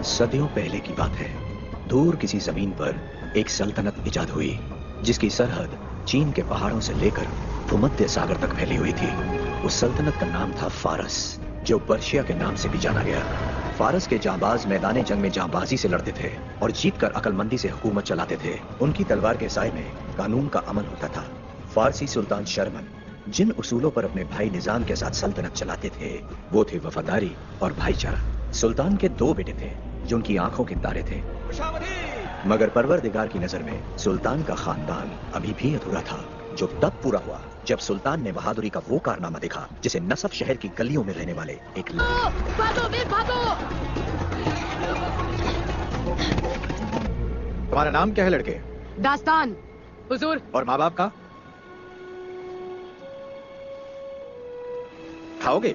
सदियों पहले की बात है। दूर किसी जमीन पर एक सल्तनत इजाद हुई जिसकी सरहद चीन के पहाड़ों से लेकर भूमध्य सागर तक फैली हुई थी। उस सल्तनत का नाम था फारस, जो पर्शिया के नाम से भी जाना गया। फारस के जांबाज मैदाने जंग में जांबाजी से लड़ते थे और जीतकर अक्लमंदी से हुकूमत चलाते थे। उनकी तलवार के साए में कानून का अमल होता था। फारसी सुल्तान शर्मन जिन उसूलों पर अपने भाई निजाम के साथ सल्तनत चलाते थे वो थे वफादारी और भाईचारा। सुल्तान के दो बेटे थे जो उनकी आंखों के तारे थे, मगर परवरदिगार की नजर में सुल्तान का खानदान अभी भी अधूरा था, जो तब पूरा हुआ जब सुल्तान ने बहादुरी का वो कारनामा देखा जिसे नसब शहर की गलियों में रहने वाले एक तुम्हारा नाम क्या है लड़के? दास्तान हुजूर। और माँ बाप का? खाओगे?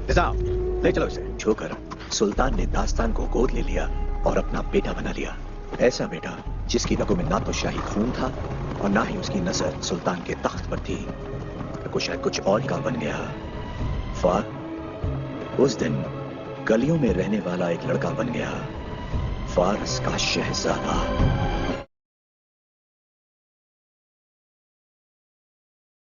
निजाम, ले चलो इसे। छूकर सुल्तान ने दास्तान को गोद ले लिया और अपना बेटा बना लिया। ऐसा बेटा जिसकी रगों में ना तो शाही खून था और ना ही उसकी नजर सुल्तान के तख्त पर थी, तो शायद कुछ और का बन गया। उस दिन गलियों में रहने वाला एक लड़का बन गया फारस का शहजादा।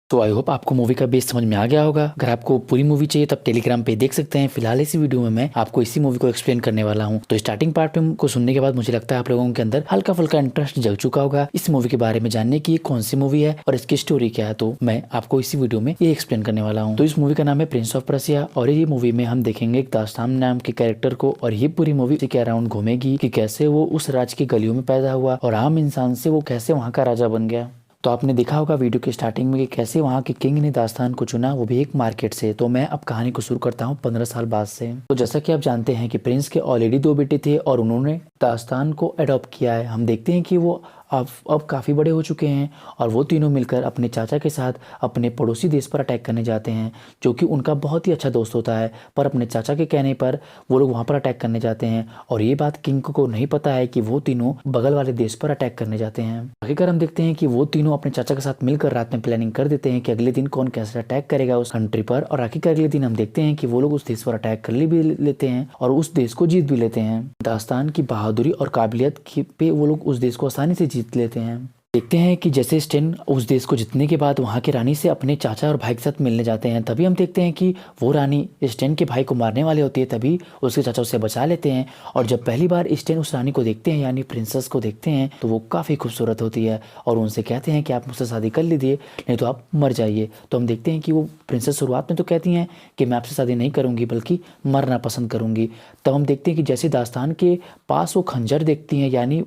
तो आई होप आपको मूवी का बेस समझ में आ गया होगा। अगर आपको पूरी मूवी चाहिए तब टेलीग्राम पे देख सकते हैं। फिलहाल इसी वीडियो में मैं आपको इसी मूवी को एक्सप्लेन करने वाला हूं। तो स्टार्टिंग पार्ट में को सुनने के बाद मुझे लगता है आप लोगों के अंदर हल्का फुल्का इंटरेस्ट जग चुका होगा इस मूवी के बारे में जानने की, कौन सी मूवी है और इसकी स्टोरी क्या है। तो मैं आपको इसी वीडियो में ये एक्सप्लेन करने वाला हूँ। तो इस मूवी का नाम है प्रिंस ऑफ पर्सिया और ये मूवी में हम देखेंगे एक दास्तान नाम के कैरेक्टर को और ये पूरी मूवी के अराउंड घूमेगी कि कैसे वो उस राज की गलियों में पैदा हुआ और आम इंसान से वो कैसे वहाँ का राजा बन गया। तो आपने देखा होगा वीडियो के स्टार्टिंग में कि कैसे वहाँ के किंग ने दास्तान को चुना, वो भी एक मार्केट से। तो मैं अब कहानी को शुरू करता हूँ 15 साल बाद से। तो जैसा कि आप जानते हैं कि प्रिंस के ऑलरेडी 2 बेटे थे और उन्होंने दास्तान को अडॉप्ट किया है। हम देखते हैं कि वो अब काफ़ी बड़े हो चुके हैं और वो तीनों मिलकर अपने चाचा के साथ अपने पड़ोसी देश पर अटैक करने जाते हैं, जो कि उनका बहुत ही अच्छा दोस्त होता है। पर अपने चाचा के कहने पर वो लोग वहाँ पर अटैक करने जाते हैं और ये बात किंग को नहीं पता है कि वो तीनों बगल वाले देश पर अटैक करने जाते हैं। आखिरकार हम देखते हैं कि वो तीनों अपने चाचा के साथ मिलकर रात में प्लानिंग कर देते हैं कि अगले दिन कौन कैसे अटैक करेगा उस कंट्री पर। और आखिरकार अगले दिन हम देखते हैं कि वो लोग उस देश पर अटैक कर भी लेते हैं और उस देश को जीत भी लेते हैं। दास्तान की बहादुरी और काबिलियत पे वो लोग उस देश को आसानी से जीत लेते हैं। देखते हैं कि जैसे स्टेन उस देश को जीतने के बाद वहाँ की रानी से अपने चाचा और भाई के साथ मिलने जाते हैं, तभी हम देखते हैं कि वो रानी स्टेन के भाई को मारने वाले होती है, तभी उसके चाचा उसे बचा लेते हैं। और जब पहली बार स्टेन उस रानी को देखते हैं यानी प्रिंसेस को देखते हैं तो वो काफ़ी खूबसूरत होती है और उनसे कहते हैं कि आप मुझसे शादी कर लीजिए नहीं तो आप मर जाइए। तो हम देखते हैं कि वो प्रिंसेस शुरुआत में तो कहती हैं कि मैं आपसे शादी नहीं करूँगी बल्कि मरना पसंद करूँगी। तब हम देखते हैं कि जैसे दास्तान के पास वो खंजर देखती हैं यानी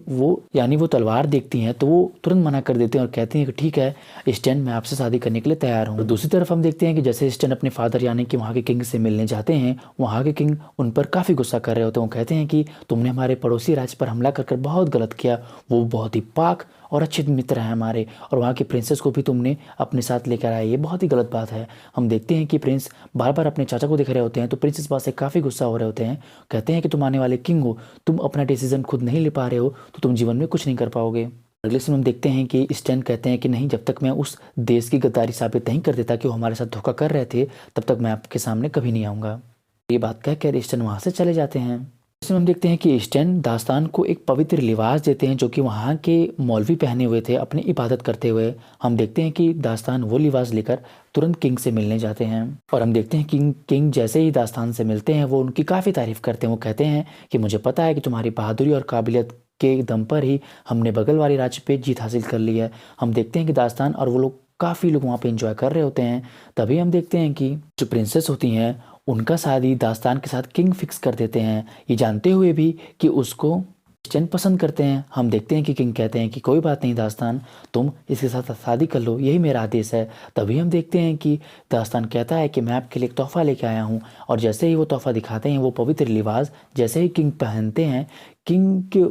वो तलवार देखती हैं तो वो तुरंत मना कर देते हैं और कहते हैं कि ठीक है स्टेन, मैं आपसे शादी करने के लिए तैयार हूँ। दूसरी तरफ हम देखते हैं कि जैसे स्टेन अपने फादर यानी कि वहाँ के किंग से मिलने जाते हैं, वहाँ के किंग उन पर काफ़ी गुस्सा कर रहे होते हैं। वो कहते हैं कि तुमने हमारे पड़ोसी राज्य पर हमला कर बहुत गलत किया, वो बहुत ही पाक और अच्छे मित्र हैं हमारे, और वहाँ की प्रिंसेस को भी तुमने अपने साथ लेकर आए, ये बहुत ही गलत बात है। हम देखते हैं कि प्रिंस बार बार अपने चाचा को देख रहे होते हैं तो प्रिंस इस बात से काफ़ी गुस्सा हो रहे होते हैं। कहते हैं कि तुम आने वाले किंग हो, तुम अपना डिसीजन खुद नहीं ले पा रहे हो तो तुम जीवन में कुछ नहीं कर पाओगे। अगले समय हम देखते हैं कि स्टैन कहते हैं कि नहीं, जब तक मैं उस देश की गद्दारी साबित नहीं कर देता कि वो हमारे साथ धोखा कर रहे थे तब तक मैं आपके सामने कभी नहीं आऊँगा। ये बात कहकर स्टैन वहाँ से चले जाते हैं। इसमें हम देखते हैं कि स्टैन दास्तान को एक पवित्र लिबास देते हैं जो कि वहाँ के मौलवी पहने हुए थे अपनी इबादत करते हुए। हम देखते हैं कि दास्तान वो लिबास लेकर तुरंत किंग से मिलने जाते हैं और हम देखते हैं कि किंग जैसे ही दास्तान से मिलते हैं वो उनकी काफ़ी तारीफ करते हैं। वो कहते हैं कि मुझे पता है कि तुम्हारी बहादुरी और काबिलियत के दम पर ही हमने बगल वाले राज्य पे जीत हासिल कर ली है। हम देखते हैं कि दास्तान और वो लोग काफ़ी लोग वहाँ पे एंजॉय कर रहे होते हैं। तभी हम देखते हैं कि जो प्रिंसेस होती हैं उनका शादी दास्तान के साथ किंग फिक्स कर देते हैं, ये जानते हुए भी कि उसको स्टैन पसंद करते हैं। हम देखते हैं कि किंग कहते हैं कि कोई बात नहीं दास्तान, तुम इसके साथ शादी कर लो, यही मेरा आदेश है। तभी हम देखते हैं कि दास्तान कहता है कि मैं आपके लिए एक तोहफा लेके आया हूँ और जैसे ही वो तोहफा दिखाते हैं वो पवित्र लिबास जैसे ही किंग पहनते हैं, किंग के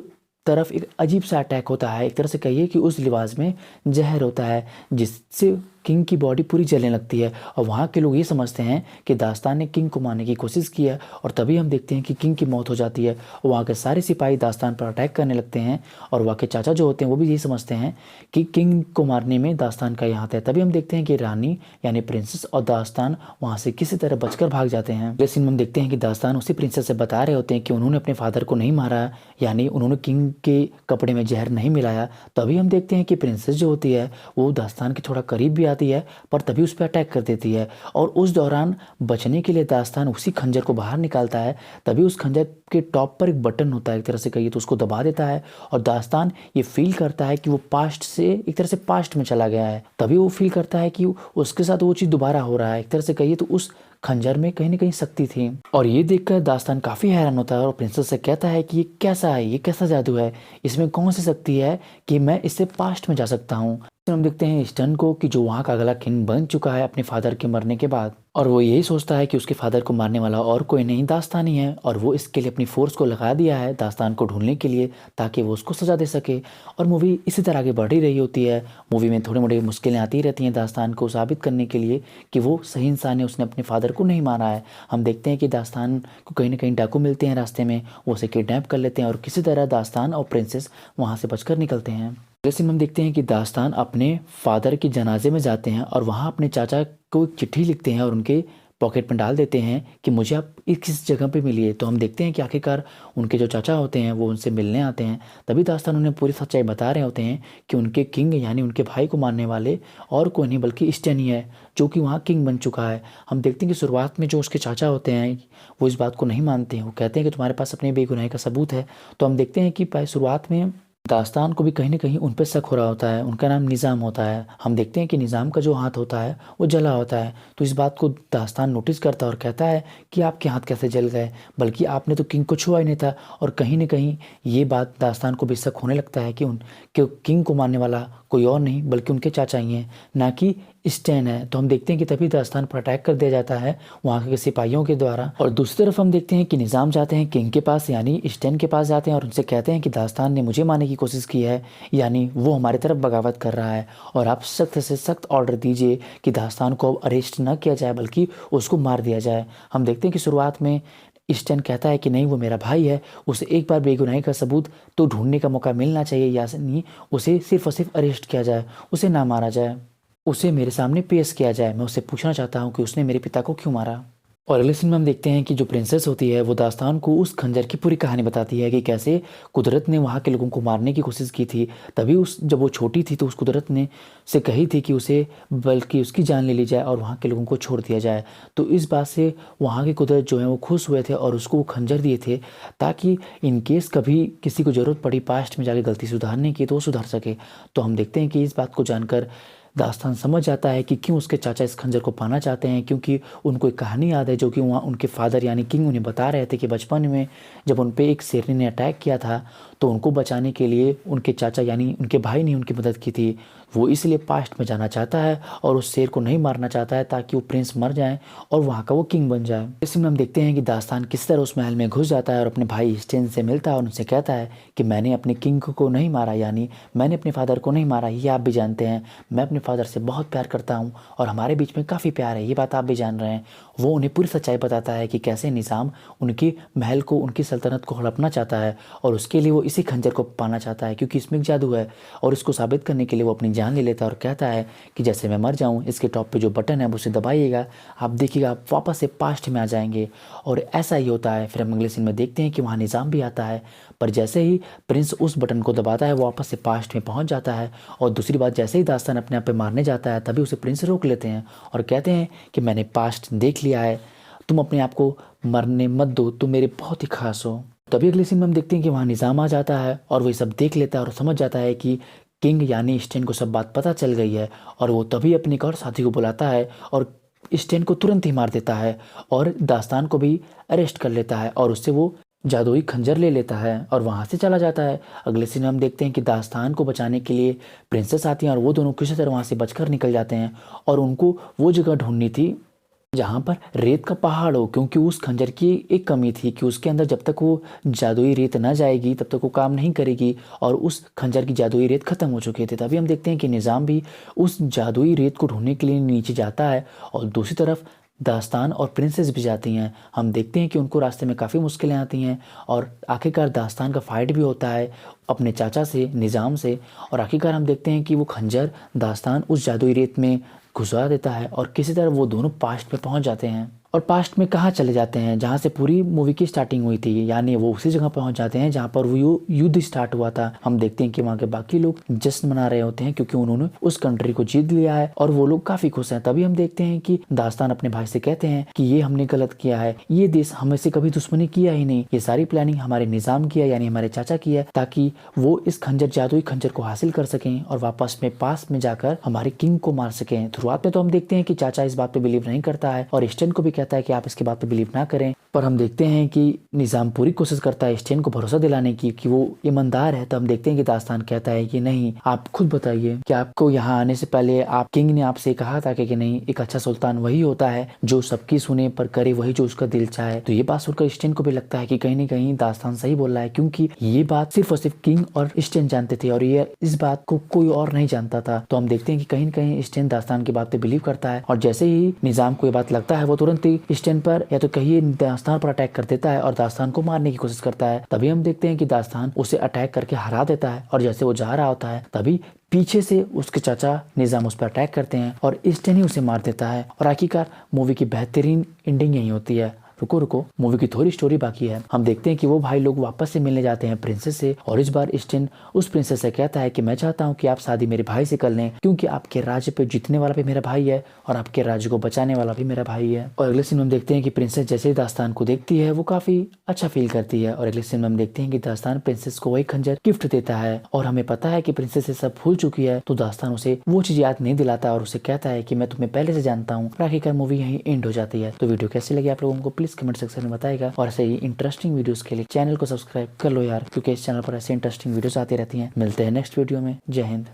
तरफ एक अजीब सा अटैक होता है। एक तरह से कहिए कि उस लिबास में जहर होता है जिससे किंग की बॉडी पूरी जलने लगती है और वहाँ के लोग ये समझते हैं कि दास्तान ने किंग को मारने की कोशिश की है और तभी हम देखते हैं कि किंग की मौत हो जाती है और वहाँ के सारे सिपाही दास्तान पर अटैक करने लगते हैं और वहाँ के चाचा जो होते हैं वो भी यही समझते हैं कि किंग को मारने में दास्तान का ही हाथ है। तभी हम देखते हैं कि रानी यानी प्रिंसेस और दास्तान वहाँ से किसी तरह बचकर भाग जाते हैं। अगले सीन में हम देखते हैं कि दास्तान उसी प्रिंसेस से बता रहे होते हैं कि उन्होंने अपने फादर को नहीं मारा, यानी उन्होंने किंग के कपड़े में जहर नहीं मिलाया। तभी हम देखते हैं कि प्रिंसेस जो होती है वो दास्तान के थोड़ा करीब भी आती है पर तभी उस पर अटैक कर देती है और उस दौरान बचने के लिए दास्तान उसी खंजर को बाहर निकालता है। तभी उस खंजर के टॉप पर एक बटन होता है, एक तरह से कहिए तो उसको दबा देता है और दास्तान ये फील करता है कि वो पास्ट से एक तरह से पास्ट में चला गया है। तभी वो फील करता है कि उसके साथ वो चीज़ दोबारा हो रहा है। एक तरह से कहिए तो उस खंजर में कहीं ना कहीं शक्ति थी और ये देखकर दास्तान काफ़ी हैरान होता है और प्रिंसेस से कहता है कि ये कैसा है, ये कैसा जादू है, इसमें कौन सी शक्ति है कि मैं इससे पास्ट में जा सकता हूँ। हम देखते हैं स्टन को कि जो वहाँ का अगला किंग बन चुका है अपने फादर के मरने के बाद और वो यही सोचता है कि उसके फादर को मारने वाला और कोई नहीं दास्तान ही है और वो इसके लिए अपनी फोर्स को लगा दिया है दास्तान को ढूंढने के लिए ताकि वो उसको सजा दे सके। और मूवी इसी तरह आगे बढ़ ही रही होती है। मूवी में थोड़ी मोटी मुश्किलें आती रहती हैं दास्तान को साबित करने के लिए कि वो सही इंसान है, उसने अपने फादर को नहीं मारा है। हम देखते हैं कि दास्तान को कहीं ना कहीं डाकू मिलते हैं रास्ते में, वो उसे किडनैप कर लेते हैं और किसी तरह दास्तान और प्रिंसेस वहाँ से बचकर निकलते हैं। जैसे हम देखते हैं कि दास्तान अपने फादर के जनाजे में जाते हैं और वहाँ अपने चाचा को एक चिट्ठी लिखते हैं और उनके पॉकेट में डाल देते हैं कि मुझे आप किस जगह पे मिलिए। तो हम देखते हैं कि आखिरकार उनके जो चाचा होते हैं वो उनसे मिलने आते हैं। तभी दास्तान उन्हें पूरी सच्चाई बता रहे होते हैं कि उनके किंग यानी उनके भाई को मारने वाले और कोई नहीं बल्कि स्टैन ही है जो कि वहाँ किंग बन चुका है। हम देखते हैं कि शुरुआत में जो उसके चाचा होते हैं वो इस बात को नहीं मानते हैं, वो कहते हैं कि तुम्हारे पास अपने बेगुनाही का सबूत है। तो हम देखते हैं कि शुरुआत में दास्तान को भी कहीं ना कहीं उन पर शक हो रहा होता है। उनका नाम निज़ाम होता है। हम देखते हैं कि निज़ाम का जो हाथ होता है वो जला होता है। तो इस बात को दास्तान नोटिस करता है और कहता है कि आपके हाथ कैसे जल गए, बल्कि आपने तो किंग को छुआ ही नहीं था। और कहीं ना कहीं ये बात दास्तान को भी शक होने लगता है कि किंग को मारने वाला कोई और नहीं बल्कि उनके चाचा ही हैं, ना कि स्टैन है। तो हम देखते हैं कि तभी दास्तान पर अटैक कर दिया जाता है वहाँ के सिपाहियों के द्वारा। और दूसरी तरफ हम देखते हैं कि निज़ाम जाते हैं किंग के पास यानी स्टैन के पास जाते हैं और उनसे कहते हैं कि दास्तान ने मुझे मारने की कोशिश की है, यानी वो हमारी तरफ बगावत कर रहा है और आप सख्त से सख्त ऑर्डर दीजिए कि दास्तान को अरेस्ट न किया जाए बल्कि उसको मार दिया जाए। हम देखते हैं कि शुरुआत में स्टैन कहता है कि नहीं वो मेरा भाई है, उसे एक बार बेगुनाही का सबूत तो ढूंढने का मौका मिलना चाहिए, या नहीं उसे सिर्फ और सिर्फ अरेस्ट किया जाए, उसे ना मारा जाए, उसे मेरे सामने पेश किया जाए। मैं उससे पूछना चाहता हूँ कि उसने मेरे पिता को क्यों मारा। और अगले सीन में हम देखते हैं कि जो प्रिंसेस होती है वो दास्तान को उस खंजर की पूरी कहानी बताती है कि कैसे कुदरत ने वहाँ के लोगों को मारने की कोशिश की थी। तभी जब वो छोटी थी तो उस कुदरत ने से कही थी कि उसे बल्कि उसकी जान ले ली जाए और वहाँ के लोगों को छोड़ दिया जाए। तो इस बात से वहाँ की कुदरत जो है वो खुश हुए थे और उसको वो खंजर दिए थे ताकि इन केस कभी किसी को ज़रूरत पड़ी पास्ट में जाके गलती सुधारने की तो वो सुधार सके। तो हम देखते हैं कि इस बात को जानकर दास्तान समझ जाता है कि क्यों उसके चाचा इस खंजर को पाना चाहते हैं, क्योंकि उनको एक कहानी याद है जो कि वहाँ उनके फादर यानी किंग उन्हें बता रहे थे कि बचपन में जब उन पे एक शेरनी ने अटैक किया था तो उनको बचाने के लिए उनके चाचा यानी उनके भाई ने उनकी मदद की थी। वो इसलिए पास्ट में जाना चाहता है और उस शेर को नहीं मारना चाहता है ताकि वो प्रिंस मर जाए और वहाँ का वो किंग बन जाए। इसमें हम देखते हैं कि दास्तान किस तरह उस महल में घुस जाता है और अपने भाई स्टेन से मिलता है और उनसे कहता है कि मैंने अपने किंग को नहीं मारा, यानी मैंने अपने फादर को नहीं मारा। ये आप भी जानते हैं, मैं अपने फादर से बहुत प्यार करता हूँ और हमारे बीच में काफ़ी प्यार है, ये बात आप भी जान रहे हैं। वो उन्हें पूरी सच्चाई बताता है कि कैसे निज़ाम उनकी महल को उनकी सल्तनत को हड़पना चाहता है और उसके लिए वो इसी खंजर को पाना चाहता है क्योंकि इसमें जादू है। और इसको साबित करने के लिए वो अपनी जान ले लेता है और कहता है कि जैसे मैं मर जाऊं इसके टॉप पे जो बटन है उसे दबाइएगा, आप देखिएगा आप वापस से पास्ट में आ जाएंगे। और ऐसा ही होता है। फिर हम अगले सीन में देखते हैं कि वहाँ निज़ाम भी आता है, पर जैसे ही प्रिंस उस बटन को दबाता है वो वापस से पास्ट में पहुँच जाता है। और दूसरी बात, जैसे ही दास्तान अपने आप पे मारने जाता है तभी उसे प्रिंस रोक लेते हैं और कहते हैं कि मैंने पास्ट देख लिया है, तुम अपने आप को मरने मत दो, तुम मेरे बहुत ही खास हो। तभी अगले सीन में हम देखते हैं कि वहाँ निज़ाम आ जाता है और वही सब देख लेता है और समझ जाता है कि किंग यानी स्टेन को सब बात पता चल गई है। और वो तभी अपने एक और साथी को बुलाता है और स्टेन को तुरंत ही मार देता है और दास्तान को भी अरेस्ट कर लेता है और उससे वो जादुई खंजर ले लेता है और वहाँ से चला जाता है। अगले सीन में हम देखते हैं कि दास्तान को बचाने के लिए प्रिंसेस आती हैं और वो दोनों किसी तरह वहाँ से बचकर निकल जाते हैं और उनको वो जगह ढूंढनी थी जहाँ पर रेत का पहाड़ हो, क्योंकि उस खंजर की एक कमी थी कि उसके अंदर जब तक वो जादुई रेत ना जाएगी तब तक वो काम नहीं करेगी, और उस खंजर की जादुई रेत खत्म हो चुके थे। तभी हम देखते हैं कि निज़ाम भी उस जादुई रेत को ढूंढने के लिए नीचे जाता है, और दूसरी तरफ दास्तान और प्रिंसेस भी जाती हैं। हम देखते हैं कि उनको रास्ते में काफ़ी मुश्किलें आती हैं, और आखिरकार दास्तान का फाइट भी होता है अपने चाचा से, निज़ाम से, और आखिरकार हम देखते हैं कि वो खंजर दास्तान उस जादुई रेत में घुसा देता है, और किसी तरह वो दोनों पास्ट में पहुंच जाते हैं। और पास्ट में कहाँ चले जाते हैं, जहाँ से पूरी मूवी की स्टार्टिंग हुई थी, यानी वो उसी जगह पहुंच जाते हैं जहाँ पर वो युद्ध स्टार्ट हुआ था। हम देखते हैं कि वहाँ के बाकी लोग जश्न मना रहे होते हैं क्योंकि उन्होंने उस कंट्री को जीत लिया है, और वो लोग काफी खुश हैं। तभी हम देखते हैं कि दास्तान अपने भाई से कहते हैं कि ये हमने गलत किया है, ये देश हमें से कभी दुश्मनी किया ही नहीं, ये सारी प्लानिंग हमारे निजाम की है, यानी हमारे चाचा की है, ताकि वो इस खंजर जादुई खंजर को हासिल कर सकें और वापस में पास में जाकर हमारे किंग को मार सकें। शुरुआत में तो हम देखते हैं कि चाचा इस बात पे बिलीव नहीं करता है, और स्टेन को भी कहता है कि आप इसके बात पे बिलीव ना करें, पर हम देखते हैं कि निज़ाम पूरी कोशिश करता है स्टेन को भरोसा दिलाने की कि वो ईमानदार है। तो हम देखते हैं कि दास्तान कहता है कि नहीं, आप खुद बताइए कि आपको यहाँ आने से पहले आप किंग ने आपसे कहा था कि नहीं, एक अच्छा सुल्तान वही होता है जो सबकी सुने पर करे वही जो उसका दिल चाहे। तो ये बात सुनकर स्टेन को भी लगता है कि कहीं ना कहीं दास्तान सही बोल रहा है, क्योंकि ये बात सिर्फ और सिर्फ किंग और स्टेन जानते थे, और ये इस बात को कोई और नहीं जानता था। तो हम देखते हैं कि कहीं ना कहीं स्टेन दास्तान की बात पे बिलीव करता है, और जैसे ही निज़ाम को ये बात लगता है वो तुरंत ही स्टेन पर या तो कहिए दास्तान पर अटैक कर देता है और दास्तान को मारने की कोशिश करता है। तभी हम देखते हैं कि दास्तान उसे अटैक करके हरा देता है, और जैसे वो जा रहा होता है तभी पीछे से उसके चाचा निज़ाम उस पर अटैक करते हैं और स्टेन ही उसे मार देता है। और आखिरकार मूवी की बेहतरीन एंडिंग यही होती है। रुको, मूवी की थोड़ी स्टोरी बाकी है। हम देखते हैं कि वो भाई लोग वापस से मिलने जाते हैं प्रिंसेस से, और इस बार स्टेन उस प्रिंसेस से कहता है कि मैं चाहता हूँ कि आप शादी मेरे भाई से कर लें, क्योंकि आपके राज्य पे जीतने वाला भी मेरा भाई है और आपके राज्य को बचाने वाला भी मेरा भाई है। और अगले सीन में हम देखते हैं कि प्रिंसेस जैसे ही दास्तान को देखती है वो काफी अच्छा फील करती है, और अगले सीन में हम देखते हैं कि दास्तान प्रिंसेस को वही खंजर गिफ्ट देता है, और हमें पता है कि प्रिंसेस से सब भूल चुकी है। तो दास्तान उसे वो चीज याद नहीं दिलाता और उसे कहता है कि मैं तुम्हें पहले से जानता हूँ। आखिरकार मूवी यहीं एंड हो जाती है। तो वीडियो कैसी लगी आप लोगों को प्लीज कमेंट सेक्शन में बताइए, और ऐसे ही इंटरेस्टिंग वीडियोस के लिए चैनल को सब्सक्राइब कर लो यार, क्योंकि इस चैनल पर ऐसे इंटरेस्टिंग वीडियोस आती रहती हैं। मिलते हैं नेक्स्ट वीडियो में। जय हिंद।